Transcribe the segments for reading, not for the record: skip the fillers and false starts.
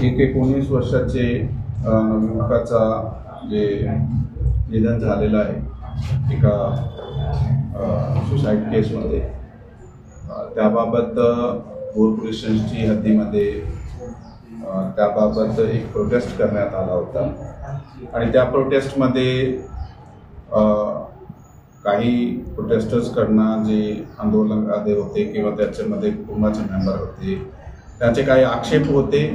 एक 19 वर्षाचे नवयुवकाचा जे निधन झालेलं आहे एका सुसाईड केसमध्ये, त्याबाबत भोर पोलीस स्टेशनची हद्दीमध्ये त्याबाबत एक प्रोटेस्ट करण्यात आला होता आणि त्या प्रोटेस्टमध्ये काही प्रोटेस्टर्सकडनं जे आंदोलन आले होते किंवा त्याच्यामध्ये कुटुंबाचे मेंबर होते, त्यांचे काही आक्षेप होते.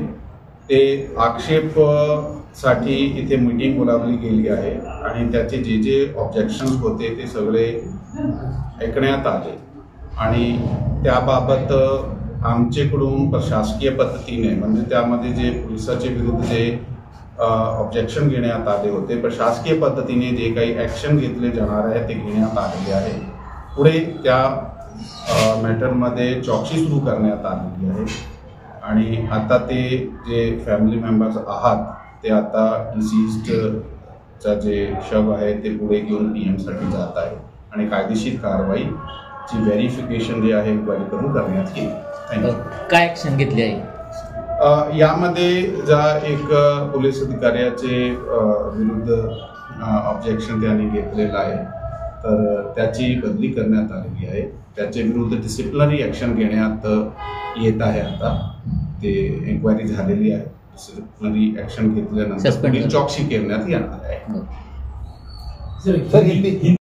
ते आक्षेपसाठी इथे मीटिंग बोलावली गेली आहे आणि त्याचे जे जे ऑब्जेक्शन्स होते ते सगळे ऐकण्यात आले आणि त्याबाबत आमच्याकडून प्रशासकीय पद्धतीने म्हणजे त्यामध्ये जे पोलिसाच्या विरुद्ध जे ऑब्जेक्शन घेण्यात आले होते, प्रशासकीय पद्धतीने जे काही ॲक्शन घेतले जाणार आहे ते घेण्यात आलेले आहे. पुढे त्या मॅटरमध्ये चौकशी सुरू करण्यात आलेली आहे आणि आता ते जे फॅमिली मेंबर्स आहात ते आता डिसीज्डचा जे शव आहे ते पुढे घेऊन PM साठी जात आहे आणि कायदेशीर कारवाईची व्हेरिफिकेशन जे आहे इन्क्वायरी करून करण्यात येईल. थँक्यू. काय ॲक्शन घेतली आहे यामध्ये ज्या एक पोलीस अधिकाऱ्याचे विरुद्ध ऑब्जेक्शन त्यांनी घेतलेलं आहे तर त्याची बदली करण्यात आलेली आहे. त्याच्या विरुद्ध डिसिप्लिनरी ॲक्शन घेण्यात येत आहे. आता ते इन्क्वायरी झालेली आहे. डिसिप्लिनरी ॲक्शन घेतल्यानंतर चौकशी करण्यात येणार आहे.